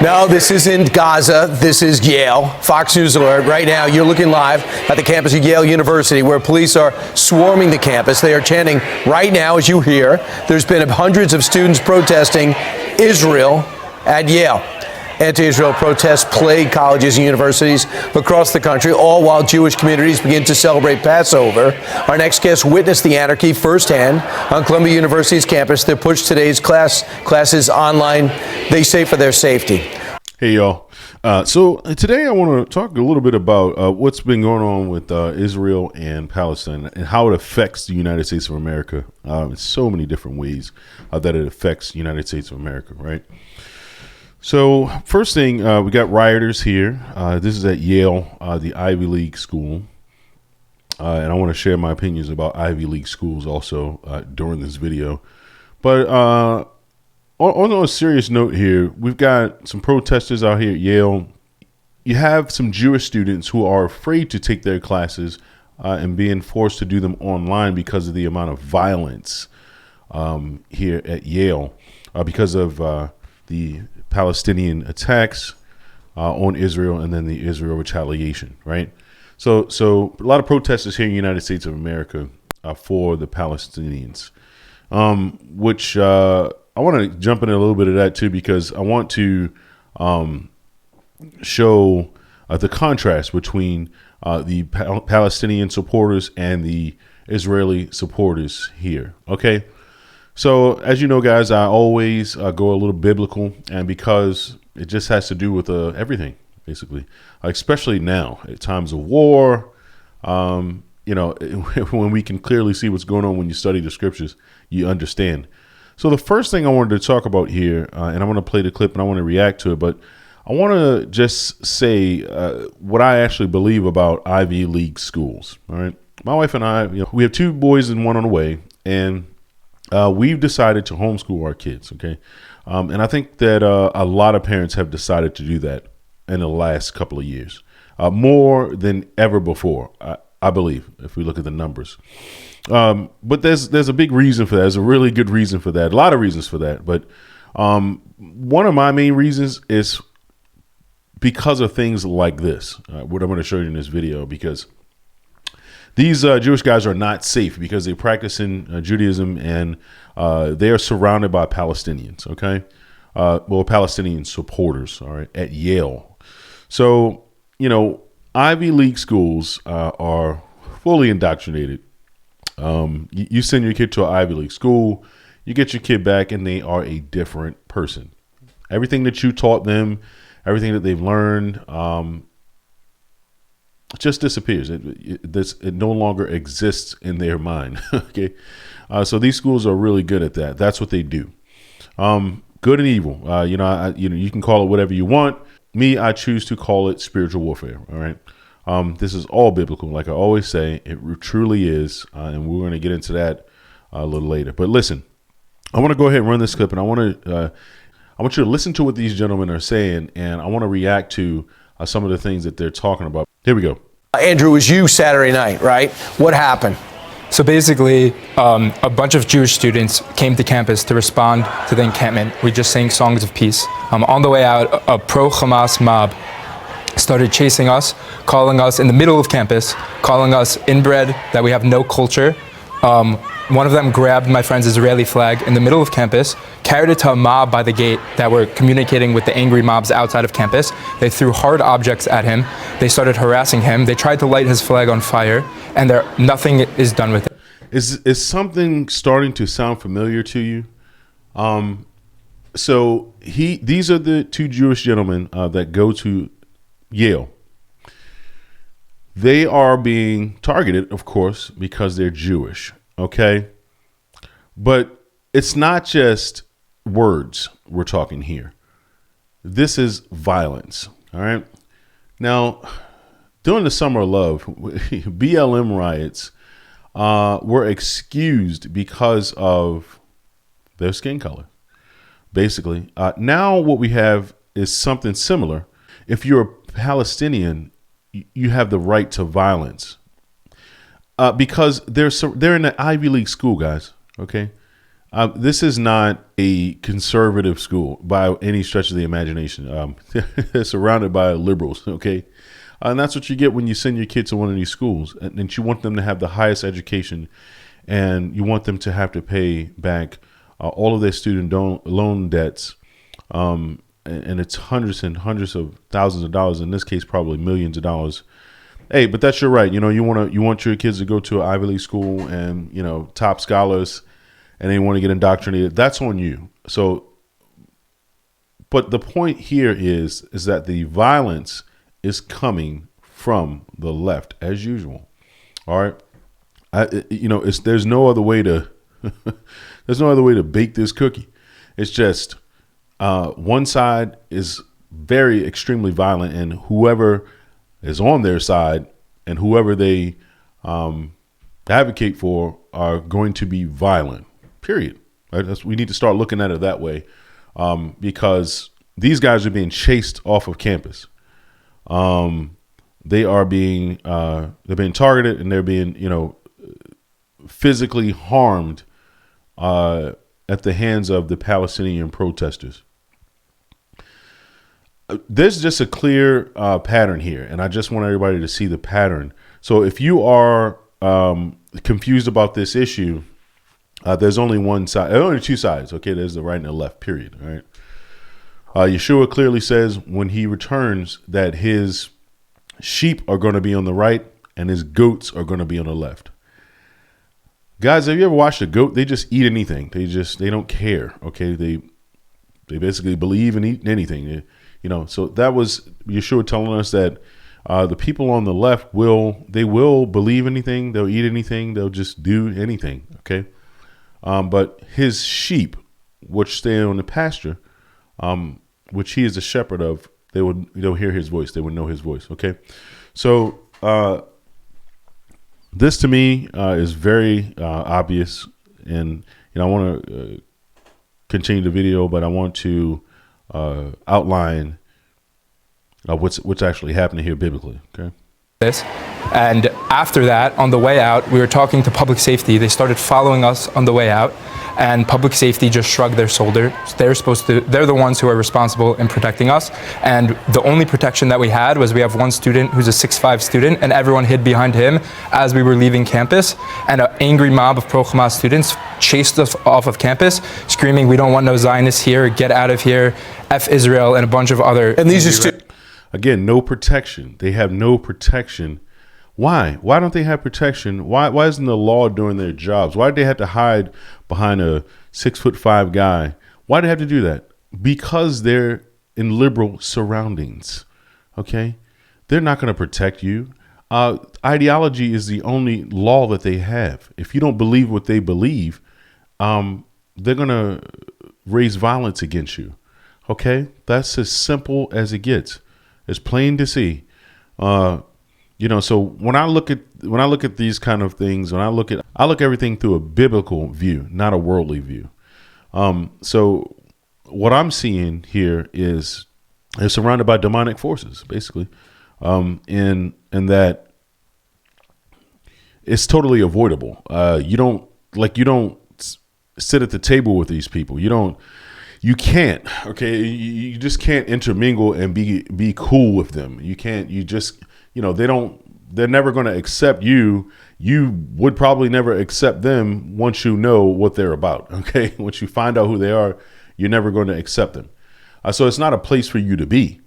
No, this isn't Gaza. This is Yale. Fox News Alert. Right now, you're looking live at the campus of Yale University, where police are swarming the campus. They are chanting right now, as you hear. There's been hundreds of students protesting Israel at Yale. Anti-Israel protests plague colleges and universities across the country, all while Jewish communities begin to celebrate Passover. Our next guest witnessed the anarchy firsthand on Columbia University's campus. They pushed today's classes online, they say, for their safety. Hey, y'all. So today I want to talk a little bit about what's been going on with Israel and Palestine and how it affects the United States of America in so many different ways that it affects the United States of America, right? So first thing, we got rioters here. This is at Yale, the Ivy League school. And I want to share my opinions about Ivy League schools also during this video. But on a serious note here, we've got some protesters out here at Yale. You have some Jewish students who are afraid to take their classes and being forced to do them online because of the amount of violence here at Yale because of the Palestinian attacks on Israel and then the Israel retaliation, right? So a lot of protesters here in the United States of America for the Palestinians, which I want to jump into a little bit of that too, because I want to show the contrast between the Palestinian supporters and the Israeli supporters here, okay? So as you know, guys, I always go a little biblical, and because it just has to do with everything, basically, especially now at times of war, you know, when we can clearly see what's going on when you study the scriptures, you understand. So the first thing I wanted to talk about here, and I want to play the clip and I want to react to it, but I want to just say what I actually believe about Ivy League schools. All right. My wife and I, we have two boys and one on the way, and we've decided to homeschool our kids, okay? And I think that a lot of parents have decided to do that in the last couple of years, more than ever before, I believe, if we look at the numbers. But there's a big reason for that. There's a really good reason for that. A lot of reasons for that. But one of my main reasons is because of things like this, what I'm going to show you in this video, because these Jewish guys are not safe because they practice in Judaism, and they are surrounded by Palestinians, okay? Well, Palestinian supporters, all right, at Yale. So, Ivy League schools are fully indoctrinated. You send your kid to an Ivy League school, you get your kid back, and they are a different person. Everything that you taught them, everything that they've learned, just disappears. It no longer exists in their mind. Okay, so these schools are really good at that. That's what they do. Good and evil. You can call it whatever you want. Me, I choose to call it spiritual warfare. All right. This is all biblical. Like I always say, it truly is, and we're going to get into that a little later. But listen, I want to go ahead and run this clip, and I want you to listen to what these gentlemen are saying, and I want to react to some of the things that they're talking about. Here we go. Andrew, it was you Saturday night, right? What happened? So basically, a bunch of Jewish students came to campus to respond to the encampment. We just sang songs of peace. On the way out, a pro-Hamas mob started chasing us, calling us in the middle of campus, calling us inbred, that we have no culture. One of them grabbed my friend's Israeli flag in the middle of campus, carried it to a mob by the gate that were communicating with the angry mobs outside of campus. They threw hard objects at him. They started harassing him. They tried to light his flag on fire, and nothing is done with it. Is something starting to sound familiar to you? So these are the two Jewish gentlemen that go to Yale. They are being targeted, of course, because they're Jewish. Okay. But it's not just words we're talking here. This is violence. All right. Now, during the Summer of Love, BLM riots were excused because of their skin color. basically. Now what we have is something similar. If you're a Palestinian, you have the right to violence because they're in an Ivy League school, guys. Okay, this is not a conservative school by any stretch of the imagination. They're surrounded by liberals. Okay, and that's what you get when you send your kids to one of these schools, and you want them to have the highest education, and you want them to have to pay back all of their student loan debts. And it's hundreds and hundreds of thousands of dollars. In this case, probably millions of dollars. Hey, but that's your right. You want your kids to go to an Ivy League school and, top scholars, and they want to get indoctrinated. That's on you. So, but the point here is that the violence is coming from the left as usual. All right. There's no other way to, there's no other way to bake this cookie. It's just, one side is very extremely violent, and whoever is on their side and whoever they advocate for are going to be violent, period. Right? We need to start looking at it that way, because these guys are being chased off of campus. They are they're being targeted, and they're being, physically harmed at the hands of the Palestinian protesters. There's just a clear pattern here, and I just want everybody to see the pattern. So if you are confused about this issue, there's only one side, only two sides. Okay, there's the right and the left, period. All right. Yeshua clearly says when he returns that his sheep are going to be on the right and his goats are going to be on the left. Guys, have you ever watched a goat? They just eat anything. They don't care. Okay, they basically believe in eating anything. So that was Yeshua telling us that the people on the left will believe anything. They'll eat anything. They'll just do anything. Okay. But his sheep, which stay on the pasture, which he is the shepherd of, they'll hear his voice. They would know his voice. Okay. So, this to me is very obvious, and I want to continue the video, but I want to outline what's actually happening here biblically. Okay. And after that, on the way out, we were talking to public safety. They started following us on the way out, and public safety just shrugged their shoulders. They're the ones who are responsible in protecting us. And the only protection that we had was we have one student who's a 6'5" student, and everyone hid behind him as we were leaving campus. And an angry mob of pro-Hamas students chased us off of campus, screaming, "We don't want no Zionists here, get out of here, F Israel," and a bunch of other. And these are students. Again, no protection. They have no protection. Why? Why don't they have protection? Why isn't the law doing their jobs? Why did they have to hide behind a 6'5" guy? Why do they have to do that? Because they're in liberal surroundings. Okay? They're not going to protect you. Ideology is the only law that they have. If you don't believe what they believe, they're going to raise violence against you. Okay? That's as simple as it gets. It's plain to see. So when I look at these kind of things, I look everything through a biblical view, not a worldly view. So what I'm seeing here is they're surrounded by demonic forces, basically, in that it's totally avoidable. You don't sit at the table with these people. You can't, okay? You just can't intermingle and be cool with them. You can't, they're never going to accept you. You would probably never accept them once you know what they're about, okay? Once you find out who they are, you're never going to accept them. So it's not a place for you to be.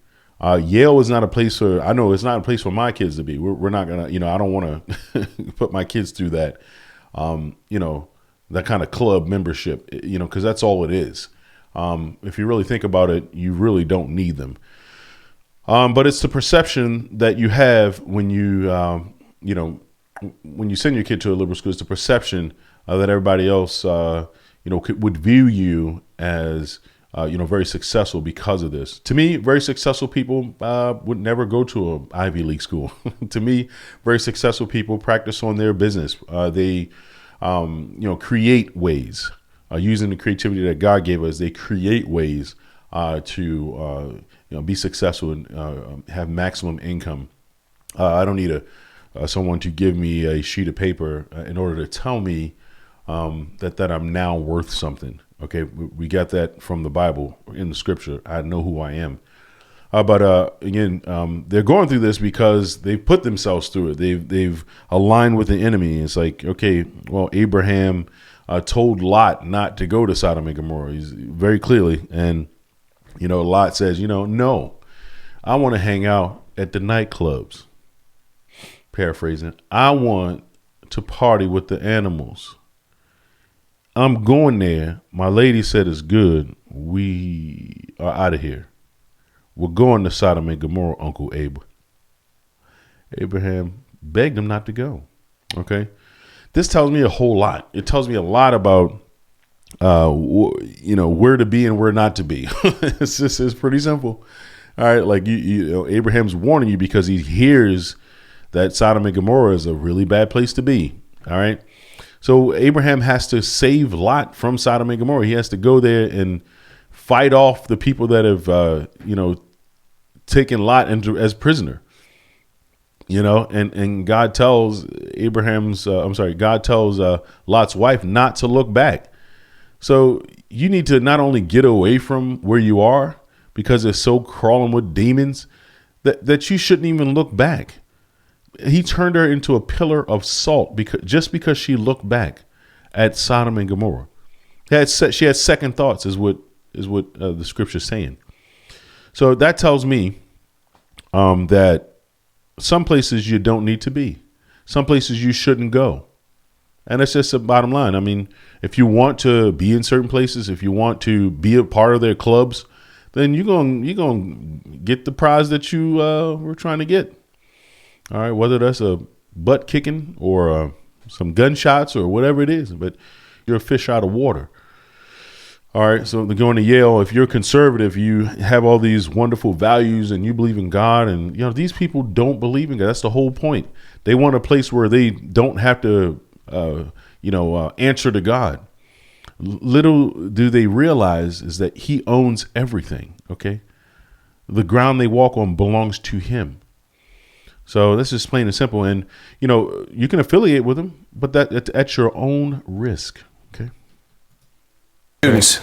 Yale is not a place I know it's not a place for my kids to be. We're not going to, I don't want to put my kids through that, that kind of club membership, because that's all it is. If you really think about it, you really don't need them. But it's the perception that you have when you send your kid to a liberal school. It's the perception that everybody else, would view you as, very successful because of this. To me, very successful people would never go to an Ivy League school. To me, very successful people practice on their business. They, create ways. using the creativity that God gave us, they create ways to be successful and have maximum income. I don't need someone to give me a sheet of paper in order to tell me that I'm now worth something. Okay, we got that from the Bible in the Scripture. I know who I am. But again, they're going through this because they've put themselves through it. They've aligned with the enemy. It's like, okay, well, Abraham told Lot not to go to Sodom and Gomorrah. He's very clearly, and Lot says, no, I want to hang out at the nightclubs. Paraphrasing, I want to party with the animals. I'm going there. My lady said it's good. We are out of here. We're going to Sodom and Gomorrah, Uncle Abe. Abraham begged him not to go. Okay. This tells me a whole lot. It tells me a lot about, where to be and where not to be. It's pretty simple. All right. Like, Abraham's warning you because he hears that Sodom and Gomorrah is a really bad place to be. All right. So Abraham has to save Lot from Sodom and Gomorrah. He has to go there and fight off the people that have, taken Lot as prisoner, and God tells God tells Lot's wife not to look back. So you need to not only get away from where you are because it's so crawling with demons that you shouldn't even look back. He turned her into a pillar of salt because she looked back at Sodom and Gomorrah. She had second thoughts, is what the scripture's saying. So that tells me that some places you don't need to be, some places you shouldn't go, and that's just the bottom line. I mean, if you want to be in certain places, if you want to be a part of their clubs, then you're gonna get the prize that you were trying to get. All right, whether that's a butt kicking or some gunshots or whatever it is, but you're a fish out of water. All right, so going to Yale, if you're conservative, you have all these wonderful values and you believe in God, and these people don't believe in God. That's the whole point. They want a place where they don't have to, answer to God. Little do they realize is that He owns everything. Okay, the ground they walk on belongs to Him. So this is plain and simple, and you can affiliate with Him, but that's at your own risk. Okay. Students.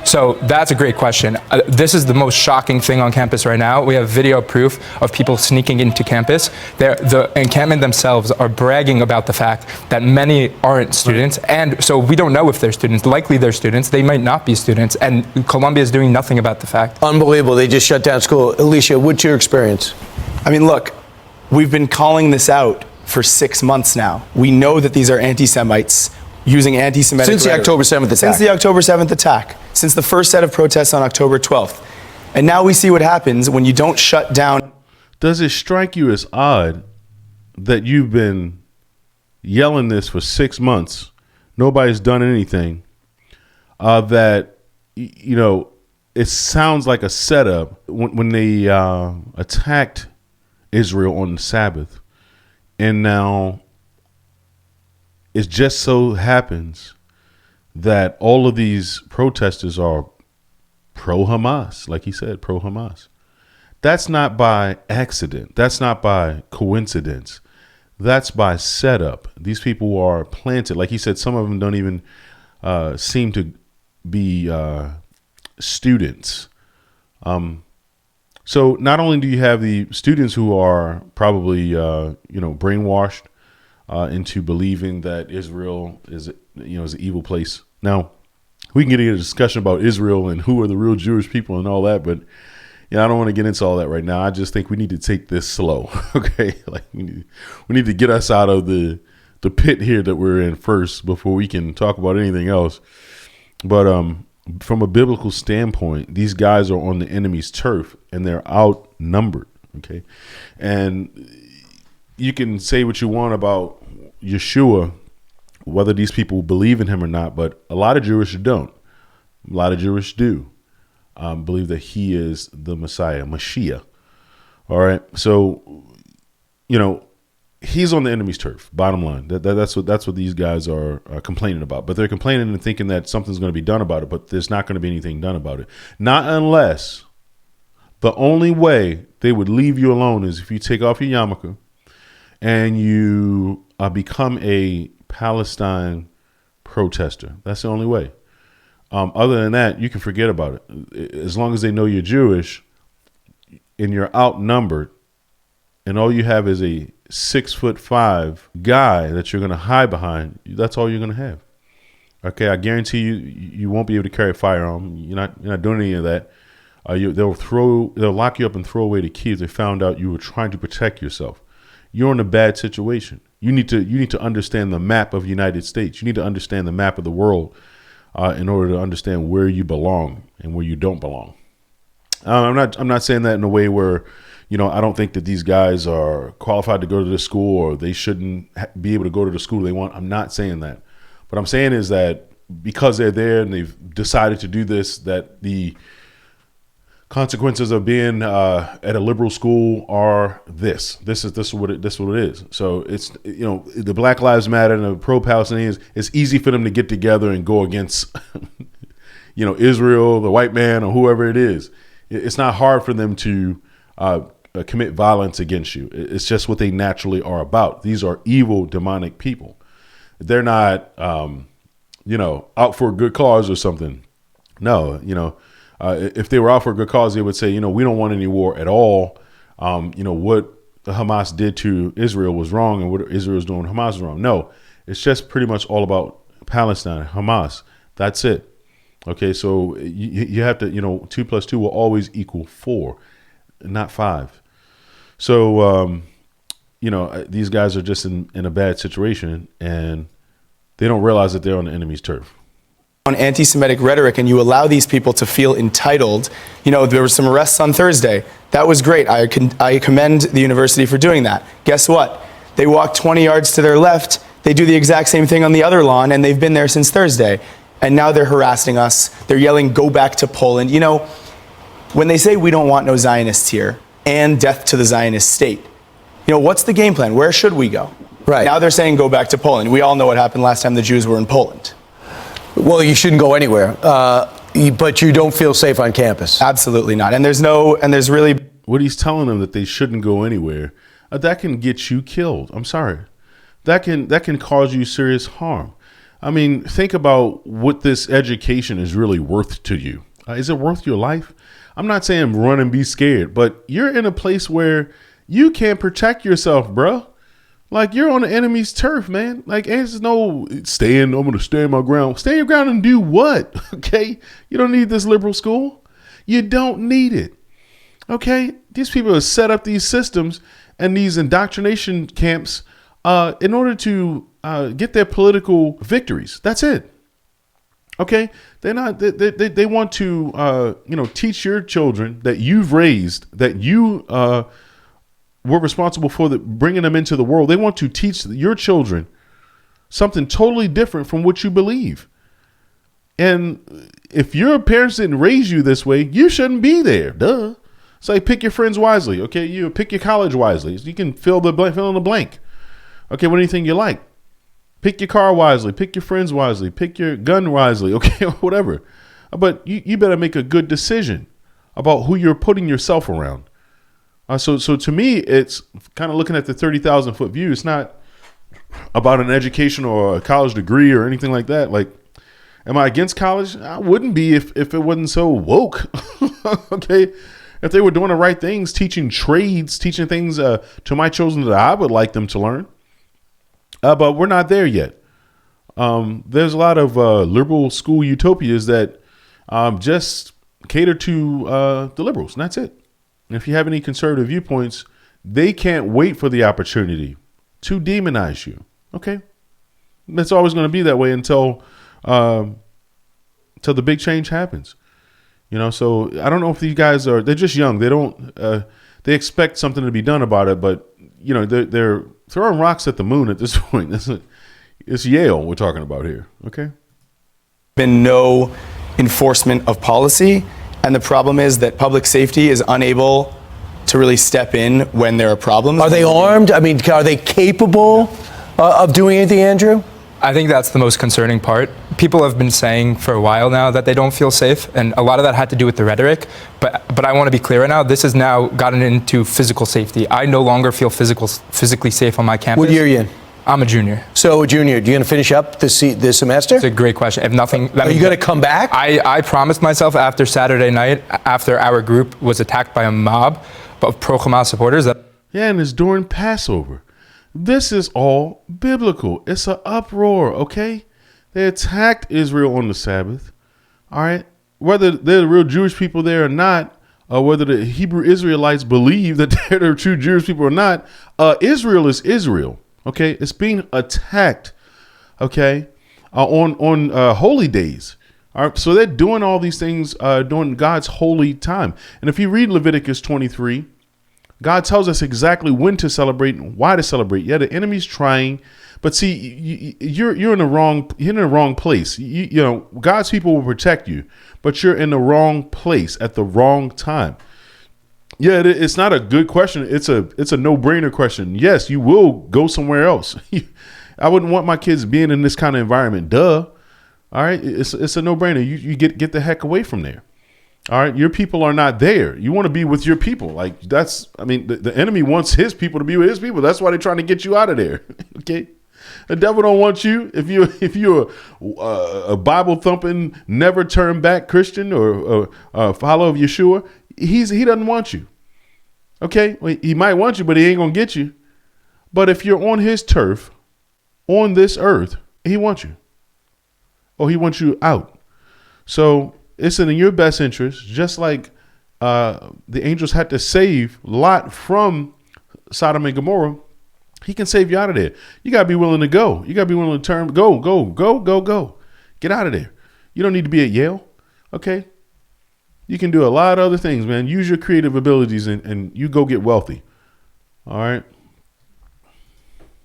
So that's a great question. This is the most shocking thing on campus right now. We have video proof of people sneaking into campus. The encampment themselves are bragging about the fact that many aren't students. And so we don't know if they're students. Likely they're students. They might not be students. And Columbia is doing nothing about the fact. Unbelievable. They just shut down school. Alicia, what's your experience? I mean, look, we've been calling this out for 6 months now. We know that these are anti-Semites using anti-Semitic Since the rhetoric. October 7th attack. Since the October 7th attack. Since the first set of protests on October 12th. And now we see what happens when you don't shut down. Does it strike you as odd that you've been yelling this for 6 months, nobody's done anything, that, it sounds like a setup when they attacked Israel on the Sabbath, and now it just so happens that all of these protesters are pro-Hamas, like he said, pro-Hamas. That's not by accident. That's not by coincidence. That's by setup. These people are planted. Like he said, some of them don't even seem to be students. So not only do you have the students who are probably, brainwashed into believing that Israel is an evil place. Now, we can get into a discussion about Israel and who are the real Jewish people and all that, but I don't want to get into all that right now. I just think we need to take this slow. Okay, like we need to get us out of the pit here that we're in first before we can talk about anything else. But from a biblical standpoint, these guys are on the enemy's turf and they're outnumbered. Okay, and you can say what you want about Yeshua, whether these people believe in him or not, but a lot of Jewish don't. A lot of Jewish do believe that he is the Messiah, Mashiach. All right. So, he's on the enemy's turf. Bottom line, that's what these guys are complaining about. But they're complaining and thinking that something's going to be done about it. But there's not going to be anything done about it. Not unless the only way they would leave you alone is if you take off your yarmulke and you become a Palestine protester. That's the only way. Other than that, you can forget about it. As long as they know you're Jewish and you're outnumbered, and all you have is a 6'5" guy that you're going to hide behind, that's all you're going to have. Okay, I guarantee you won't be able to carry a firearm. You're not doing any of that. They'll lock you up and throw away the key if they found out you were trying to protect yourself. You're in a bad situation. You need to understand the map of the United States. You need to understand the map of the world in order to understand where you belong and where you don't belong. I'm not saying that in a way where, I don't think that these guys are qualified to go to this school or they shouldn't be able to go to the school they want. I'm not saying that. What I'm saying is that because they're there and they've decided to do this, that the consequences of being at a liberal school are this. This is what it is. So it's, the Black Lives Matter and the pro-Palestinians, it's easy for them to get together and go against, Israel, the white man, or whoever it is. It's not hard for them to commit violence against you. It's just what they naturally are about. These are evil, demonic people. They're not, out for a good cause or something. No, if they were out for a good cause, they would say, we don't want any war at all. What the Hamas did to Israel was wrong, and what Israel is doing to Hamas is wrong. No, it's just pretty much all about Palestine, Hamas. That's it. Okay, so you have to, 2 + 2 will always equal 4, not 5. So, these guys are just in a bad situation, and they don't realize that they're on the enemy's turf. On anti-Semitic rhetoric, and you allow these people to feel entitled. There were some arrests on Thursday. That was great. I commend the university for doing that. Guess what? They walk 20 yards to their left. They do the exact same thing on the other lawn, and they've been there since Thursday. And now they're harassing us. They're yelling, "Go back to Poland." When they say we don't want no Zionists here and death to the Zionist state, what's the game plan? Where should we go? Right. Now they're saying go back to Poland. We all know what happened last time the Jews were in Poland. Well, you shouldn't go anywhere, but you don't feel safe on campus. Absolutely not. And there's really... What he's telling them that they shouldn't go anywhere, that can get you killed. I'm sorry. That can cause you serious harm. I mean, think about what this education is really worth to you. Is it worth your life? I'm not saying run and be scared, but you're in a place where you can't protect yourself, bro. Like, you're on the enemy's turf, man. Like, there's no I'm going to stand my ground. Stand your ground and do what? Okay? You don't need this liberal school. You don't need it. Okay? These people have set up these systems and these indoctrination camps in order to get their political victories. That's it. Okay? They're not, they want to, teach your children that you've raised, that you, we're responsible for bringing them into the world. They want to teach your children something totally different from what you believe. And if your parents didn't raise you this way, you shouldn't be there. Duh. So pick your friends wisely. Okay. You pick your college wisely. You can fill in the blank. Okay. What anything you like. Pick your car wisely. Pick your friends wisely. Pick your gun wisely. Okay. Whatever. But you better make a good decision about who you're putting yourself around. So to me, it's kind of looking at the 30,000 foot view. It's not about an education or a college degree or anything like that. Like, am I against college? I wouldn't be if it wasn't so woke. Okay. If they were doing the right things, teaching trades, teaching things to my children that I would like them to learn. But we're not there yet. There's a lot of liberal school utopias that just cater to the liberals, and that's it. And if you have any conservative viewpoints, they can't wait for the opportunity to demonize you. Okay. That's always going to be that way until the big change happens. So I don't know if these guys they're just young. They don't, they expect something to be done about it, but they're throwing rocks at the moon at this point. It's Yale we're talking about here. Okay. Been no enforcement of policy. And the problem is that public safety is unable to really step in when there are problems. Are they armed? I mean, are they capable of doing anything, Andrew? I think that's the most concerning part. People have been saying for a while now that they don't feel safe, and a lot of that had to do with the rhetoric. But I want to be clear right now. This has now gotten into physical safety. I no longer feel physically safe on my campus. What year are you in? I'm a junior. So a junior, you going to finish up this semester? It's a great question. If nothing, Are you going to come back? I promised myself after Saturday night, after our group was attacked by a mob of pro-Hamas supporters, that Yeah, and it's during Passover. This is all biblical. It's an uproar, okay? They attacked Israel on the Sabbath, all right? Whether they're the real Jewish people there or not, or whether the Hebrew Israelites believe that they're the true Jewish people or not, Israel is Israel, okay? It's being attacked, okay, on holy days. All right, so they're doing all these things during God's holy time. And if you read Leviticus 23, God tells us exactly when to celebrate and why to celebrate. Yeah, the enemy's trying, but see, you're in the wrong place. You know, God's people will protect you, but you're in the wrong place at the wrong time. Yeah, it's not a good question. It's a no-brainer question. Yes, you will go somewhere else. I wouldn't want my kids being in this kind of environment. Duh. All right, it's a no-brainer. You get the heck away from there. All right, your people are not there. You want to be with your people. Like the enemy wants his people to be with his people. That's why they're trying to get you out of there. Okay, the devil don't want you. If you're a Bible thumping, never turn back Christian or follower of Yeshua, he doesn't want you. Okay, well, he might want you, but he ain't gonna get you. But if you're on his turf, on this earth, he wants you. Or he wants you out. So it's in your best interest, just like the angels had to save Lot from Sodom and Gomorrah. He can save you out of there. You got to be willing to go. You got to be willing to go. Get out of there. You don't need to be at Yale. Okay. You can do a lot of other things, man. Use your creative abilities and you go get wealthy. All right.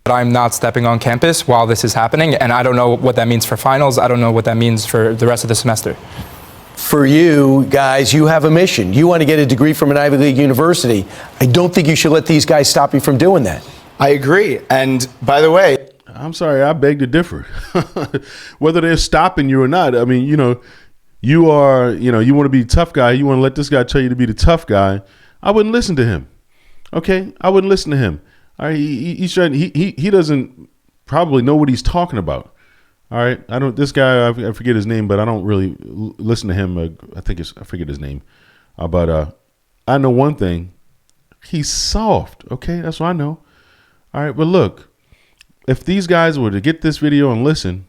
I'm not stepping on campus while this is happening, and I don't know what that means for finals. I don't know what that means for the rest of the semester. For you guys, you have a mission. You want to get a degree from an Ivy League university. I don't think you should let these guys stop you from doing that. I agree. And by the way, I'm sorry, I beg to differ. Whether they're stopping you or not, I mean, you want to be a tough guy. You want to let this guy tell you to be the tough guy. I wouldn't listen to him. Okay, I wouldn't listen to him. All right, he doesn't probably know what he's talking about. All right, this guy, I forget his name, but I don't really listen to him. I forget his name, but I know one thing: he's soft. Okay, that's what I know. All right, but look, if these guys were to get this video and listen,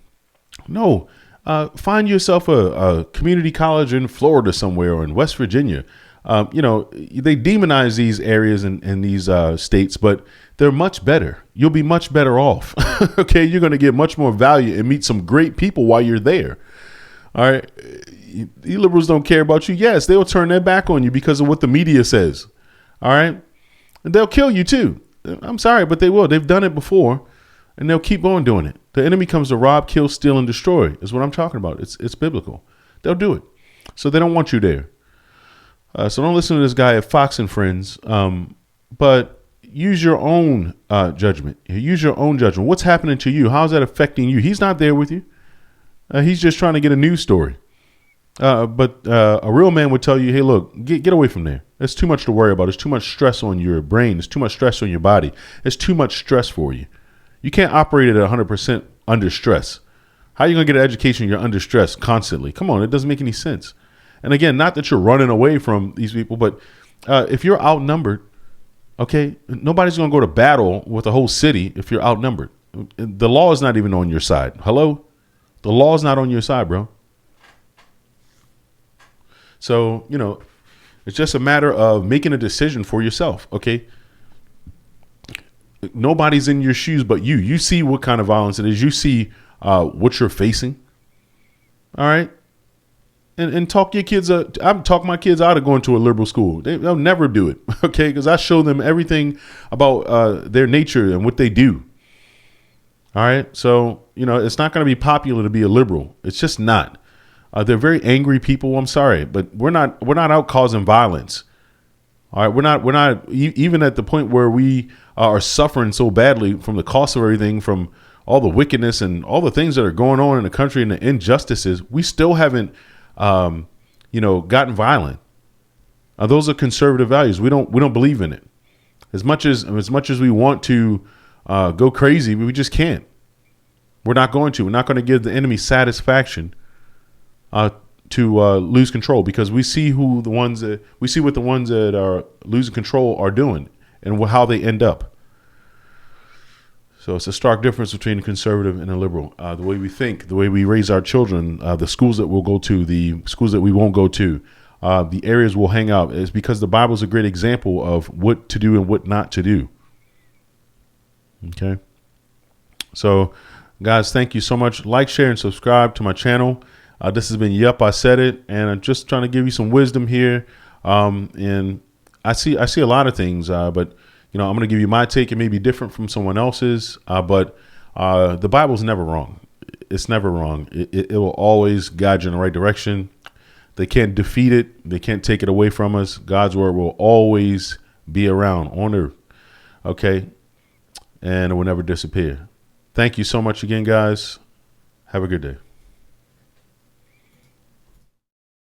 find yourself a community college in Florida somewhere or in West Virginia. They demonize these areas and these states, but they're much better. You'll be much better off. Okay, you're going to get much more value and meet some great people while you're there. All right, you liberals don't care about you. Yes, they'll turn their back on you because of what the media says. All right, and they'll kill you too. I'm sorry, but they will. They've done it before, and they'll keep on doing it. The enemy comes to rob, kill, steal, and destroy. Is what I'm talking about. It's biblical. They'll do it, so they don't want you there. So don't listen to this guy at Fox and Friends, but use your own judgment. Use your own judgment. What's happening to you? How's that affecting you? He's not there with you. He's just trying to get a news story. But a real man would tell you, hey, look, get away from there. It's too much to worry about. It's too much stress on your brain. It's too much stress on your body. It's too much stress for you. You can't operate at 100% under stress. How are you going to get an education when you're under stress constantly? Come on, it doesn't make any sense. And again, not that you're running away from these people, but if you're outnumbered, okay, nobody's going to go to battle with a whole city if you're outnumbered. The law is not even on your side. Hello? The law is not on your side, bro. So, it's just a matter of making a decision for yourself, okay? Nobody's in your shoes but you. You see what kind of violence it is. You see what you're facing. All right? And talk your kids. I'm talking my kids out of going to a liberal school. They'll never do it, okay? Because I show them everything about their nature and what they do. All right, so it's not going to be popular to be a liberal. It's just not. They're very angry people. I'm sorry, but we're not out causing violence. All right, we're not even at the point where we are suffering so badly from the cost of everything, from all the wickedness and all the things that are going on in the country and the injustices. We still haven't, gotten violent. Those are conservative values. We don't believe in it. As much as we want to go crazy, we just can't. We're not going to. We're not going to give the enemy satisfaction to lose control, because we see what the ones that are losing control are doing and how they end up. So it's a stark difference between a conservative and a liberal. The way we think, the way we raise our children, the schools that we'll go to, the schools that we won't go to, the areas we'll hang out, is because the Bible is a great example of what to do and what not to do. Okay. So, guys, thank you so much. Like, share, and subscribe to my channel. This has been Yup, I Said It, and I'm just trying to give you some wisdom here. And I see a lot of things, but I'm going to give you my take. It may be different from someone else's, but the Bible's never wrong. It's never wrong. It will always guide you in the right direction. They can't defeat it. They can't take it away from us. God's word will always be around on earth. Okay. And it will never disappear. Thank you so much again, guys. Have a good day.